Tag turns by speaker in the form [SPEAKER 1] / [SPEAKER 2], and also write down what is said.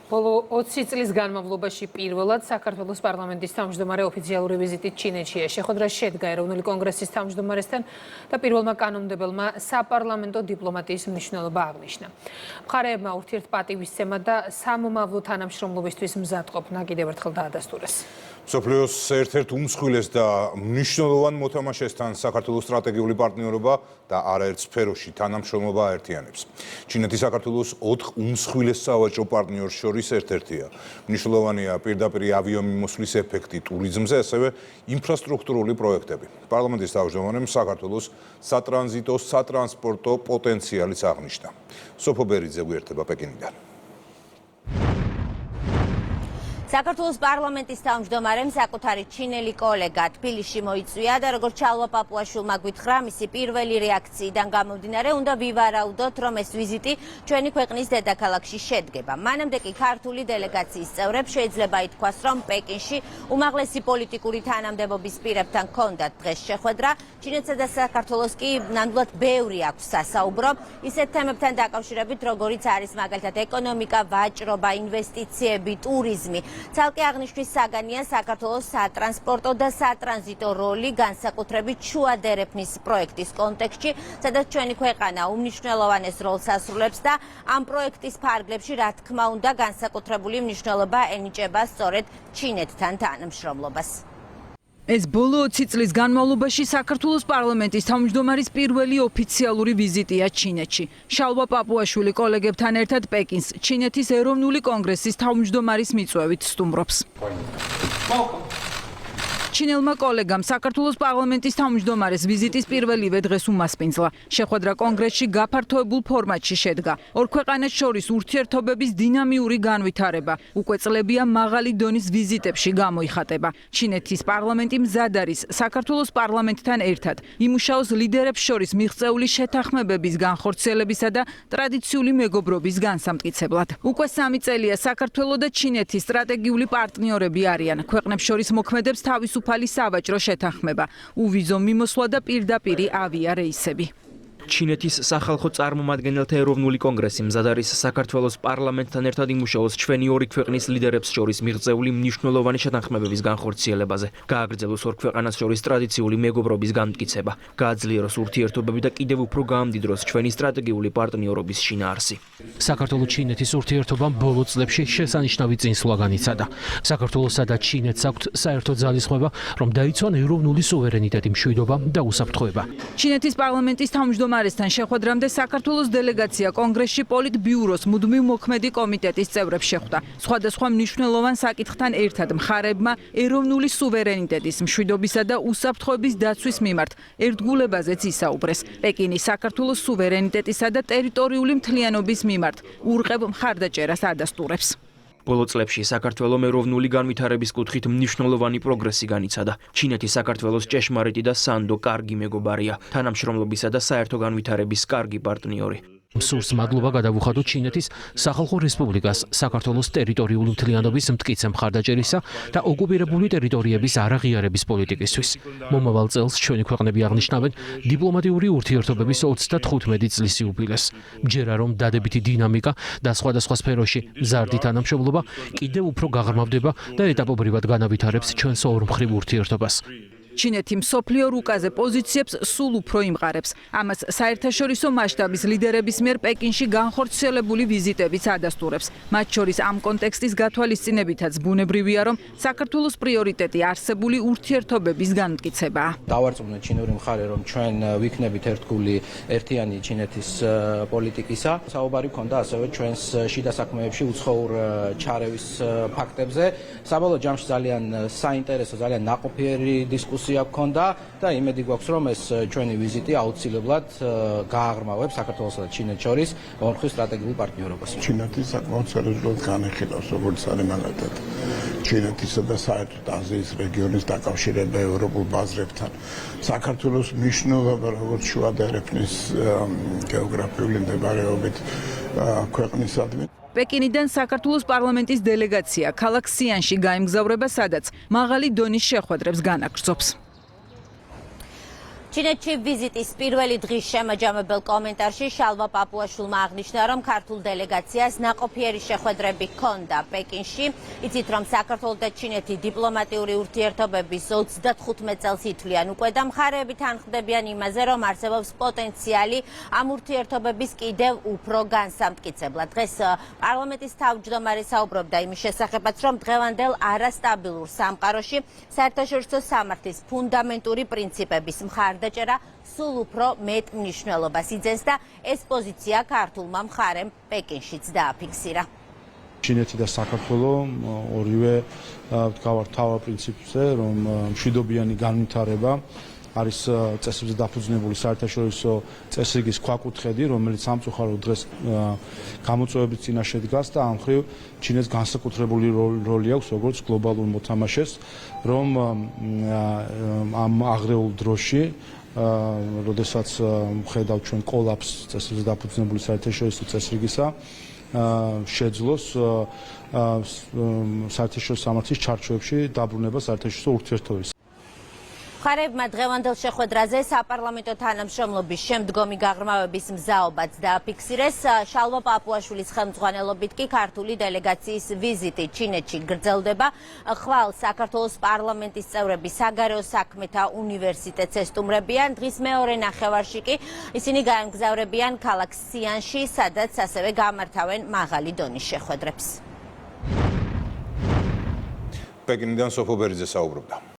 [SPEAKER 1] ბოლო 20 წლის განმავლობაში პირველად საქართველოს პარლამენტის თავმჯდომარე ოფიციალური ვიზიტით ჩინეთშია. შეხვედრა შედგა ეროვნული კონგრესის თავმჯდომარესთან და პირველმა კანონმდებელმა საპარლამენტო დიპლომატიის მნიშვნელობა აღნიშნა. მხარეებმა ურთიერთპატივისცემა და სამომავლო თანამშრომლობისთვის მზადყოფნა კიდევ ერთხელ დაადასტურეს.
[SPEAKER 2] მსოფლიოს ერთ-ერთ უმსხვილეს და მნიშვნელოვან მოთამაშესთან საქართველოს სტრატეგიული პარტნიორობა და არაერთ სფეროში თანამშრომლობა აერთიანებს. ჩინეთი საქართველოს 4 უმსხვილეს სავაჭრო პარტნიორს შორის ერთ-ერთია. მნიშვნელოვანია პირდაპირ ავიამიმოსვლის ეფექტი ტურიზმზე, ასევე ინფრასტრუქტურული პროექტები. პარლამენტის თავმჯდომარემ საქართველოს სატრანზიტო, სატრანსპორტო პოტენციალიც აღნიშნა. სოფო ბერიძე გვერდება პეკინიდან.
[SPEAKER 3] საქართველოს პარლამენტის თავმჯდომარემ საკუთარი ჩინელი კოლეგა თბილისში მოიწვია და როგორც ჩალვა პაპუაშვილმა გვითხრა, მისი პირველი რეაქციიდან გამომდინარე უნდა ვივარაუდოთ, რომ ეს ვიზიტი ჩვენი ქვეყნის დედაქალაქში შედგება. მანამდე კი ქართული დელეგაციის წევრებს შეიძლება ითქვას, რომ პეკინში უმაღლესი პოლიტიკური თანამდებობის პირებთან ჰქონდათ დღეს შეხვედრა. ჩინეთსა და საქართველოს კი ნამდვილად ბევრი აქვს სასაუბრო ისეთ თემებთან დაკავშირებით, როგორიც არის მაგალითად ეკონომიკა, ვაჭრობა, ინვესტიციები, ტურიზმი. ცალკე აღნიშვნის საგანია საქართველოს სატრანსპორტო და სატრანზიტო როლი განსაკუთრებით შუადერეფნის პროექტის კონტექსტში, სადაც ჩვენი ქვეყანა უმნიშვნელოვანეს როლს ასრულებს და ამ პროექტის ფარგლებში, რა თქმა უნდა, განსაკუთრებული მნიშვნელობა ენიჭება სწორედ ჩინეთთან თანამშრომლობას.
[SPEAKER 4] ეს ბოლო 20 წლის განმავლობაში საქართველოს პარლამენტის თავმჯდომარის პირველი ოფიციალური ვიზიტია ჩინეთში. შალვა პაპუაშვილი კოლეგებთან ერთად პეკინს ჩინეთის ეროვნული კონგრესის თავმჯდომარის მიწვევით სტუმრობს. ჩინელმა კოლეგამ საქართველოს პარლამენტის თავმჯდომარეს ვიზიტის პირველივე დღეს უმასპინძლა. შეხვედრა კონგრესში გაფართოებულ ფორმატში შედგა. ორ ქვეყანას შორის ურთიერთობების დინამიური განვითარება უკვე წლებია მაღალი დონის ვიზიტებში გამოიხატება. ჩინეთის პარლამენტი მზად არის საქართველოს პარლამენტთან ერთად იმუშაოს ლიდერებს შორის მიღწეული შეთანხმებების განხორციელებისა და ტრადიციული მეგობრობის განსამტკიცებლად. უკვე 3 წელია საქართველო და ჩინეთი სტრატეგიული პარტნიორები არიან. ქვეყნებს შორის მოქმედებს თავისუფალი სავაჭრო შეთანხმება, უვიზო მიმოსვლა და პირდაპირი ავიარეისები.
[SPEAKER 5] ჩინეთის სახალხო წარმომადგენელთა ეროვნული კონგრესი მზად არის საქართველოს პარლამენტთან ერთად იმუშაოს ჩვენი ორი ქვეყნის ლიდერებს შორის მიღწეული მნიშვნელოვანი შეთანხმებების განხორციელებაზე, გააგრძელოს ორ ქვეყანას შორის ტრადიციული მეგობრობის განმტკიცება, გააძლიეროს ურთიერთობები და კიდევ უფრო გაამდიდროს ჩვენი სტრატეგიული პარტნიორობის შინაარსი.
[SPEAKER 6] საქართველოს-ჩინეთის ურთიერთობამ ბოლო წლებში შესანიშნავი წინსვლა განიცადა. საქართველოსა და ჩინეთს აქვთ საერთო ძალისხმევა, რომ დაიცვან ეროვნული სუვერენიტეტი, მშვიდობა და უსაფრთხოება.
[SPEAKER 4] ჩინეთის პარლამენტის თავმჯდომარესთან შეხვედრამდე საქართველოს დელეგაცია კონგრესში პოლიტბიუროს მუდმივ მოქმედი კომიტეტის წევრებს შეხვდა. სხვადასხვა მნიშვნელოვან საკითხთან ერთად მხარეებმა ეროვნული სუვერენიტეტის, მშვიდობისა და უსაფრთხოების დაცვის მიმართ ერთგულებაზეც ისაუბრეს. პეკინი საქართველოს სუვერენიტეტისა და ტერიტორიული მთლიანობის მიმართ ურყევ მხარდაჭერას ადასტურებს.
[SPEAKER 5] ბოლო წლებში საქართველოს ეროვნული განვითარების კუთხით მნიშვნელოვანი პროგრესი განიცადა. ჩინეთი საქართველოს ჭეშმარიტი და სანდო კარგი მეგობარია, თანამშრომლობისა და საერთო განვითარების კარგი პარტნიორი.
[SPEAKER 6] სურს მადლობა გადავუხადოთ ჩინეთის სახალხო რესპუბლიკას საქართველოს ტერიტორიული მთლიანობის მტკიცე მხარდაჭერისა და ოკუპირებული ტერიტორიების არაღიარების პოლიტიკისთვის. მომავალ წელს ჩვენი ქვეყნები აღნიშნავენ დიპლომატიური ურთიერთობების 35 წლის იუბილეს. მჯერა რომ დადებითი დინამიკა და სხვადასხვა სფეროში მზარდი თანამშრომლობა კიდევ უფრო გაღრმავდება და ეტაპობრივად განავითარებს ჩვენს ორმხრივ ურთიერთობას.
[SPEAKER 4] ჩინეთი მსოფლიო რუკაზე პოზიციებს სულ უფრო იმყარებს. ამას საერთაშორისო მასშტაბის ლიდერების მიერ პეკინში განხორციელებული ვიზიტებიც ადასტურებს. მათ შორის ამ კონტექსტის გათვალისწინებითაც ბუნებრივია, რომ საქართველოს პრიორიტეტი არსებული ურთიერთობების განმტკიცებაა.
[SPEAKER 7] დავარწმუნეთ ჩინური მხარე, რომ ჩვენ ვიქნებით ერთგული ერთიანი ჩინეთის პოლიტიკისა. საუბარი ჰქონდა ასევე ჩვენს შიდა საქმეებში უცხოურ ჩარევის ფაქტებზე. საბოლოო ჯამში ძალიან საინტერესო, ძალიან ნაყოფიერი დისკუსია გქონდა და იმედი გვაქვს, რომ ეს ჩვენი ვიზიტი აუცილებლად გააღრმავებს საქართველოსა და ჩინეთს შორის ორმხრივ სტრატეგიულ პარტნიორობას.
[SPEAKER 8] ჩინეთი საკმაოდ სერიოზულად განეხილავს, როგორც არის მაგალითად ჩინეთისა და საერთოდ აზიის რეგიონის დაკავშირება ევროპულ ბაზრებთან. საქართველოს მნიშვნელობა როგორც შუადერეფნის გეოგრაფიული მდებარეობით ქვეყნისადმი.
[SPEAKER 4] პეკინიდან საქართველოს პარლამენტის დელეგაცია ქალაქ სიანში გაემგზავრება, სადაც მაღალი დონის შეხვედრებს განაგრძობს.
[SPEAKER 3] ჩინეთში ვიზიტის პირველი დღის შემაჯამებელ კომენტარში შალვა პაპუაშვილმა აღნიშნა, რომ ქართულ დელეგაციას ნაყოფიერი შეხვედრები ჰქონდა პეკინში. იცით, რომ საქართველოს და ჩინეთის დიპლომატიური ურთიერთობების 35 წელს ითვლიან უკვე და მხარეები თანხმდებიან იმაზე, რომ არსებობს პოტენციალი ამ ურთიერთობების კიდევ უფრო განსამტკიცებლად. დღეს პარლამენტის თავმჯდომარე საუბრობდა იმის შესახებაც, რომ დღევანდელ არასტაბილურ სამყაროში საერთაშორისო სამართლის ფუნდამენტური პრინციპების მხარდაჭერა სულ უფრო მეტ მნიშვნელობას იძენს და ეს პოზიცია ქართულმა მხარემ პეკინშიც დააფიქსირა.
[SPEAKER 9] ჩინეთი და საქართველო ორივე ვთქვათ თავარ პრინციპზე, რომ მშვიდობიანი განვითარება არის წესებზე დაფუძნებული საერთაშორისო წესრიგის ქვაკუთხედი, რომელიც სამწუხაროდ დღეს გამოწვევების წინაშე დგას და ამ მხრივ ჩინეთს განსაკუთრებული როლი აქვს როგორც გლობალურ მოთამაშეს, რომ ამ აღრეულ დროში როდესაც ხედავთ ჩვენ კოლაფს წესრიგზე დაფუძნებული საერთაშორისო წესრიგისა შეძლოს საერთაშორისო სამართლის ჩარჩოებში დაბრუნება საერთაშორისო ურთიერთობებს.
[SPEAKER 3] მხარეებმა დღევანდელ შეხვედრაზე საპარლამენტო თანამშრომლობის შემდგომი გაღრმავების მზაობაც დააფიქსირეს. შალვა პაპუაშვილის ხელმძღვანელობით კი ქართული დელეგაციის ვიზიტი ჩინეთში გრძელდება. ხვალ საქართველოს პარლამენტის წევრები საგარეო საქმეთა უნივერსიტეტს ესტუმრებიან. დღის მეორე ნახევარში კი ისინი გაემგზავრებიან ქალაქ სიანში, სადაც ასევე გამართავენ მაღალი დონის შეხვედრებს.
[SPEAKER 2] პეკინიდან სოფო ბერიძე საუბრობდა.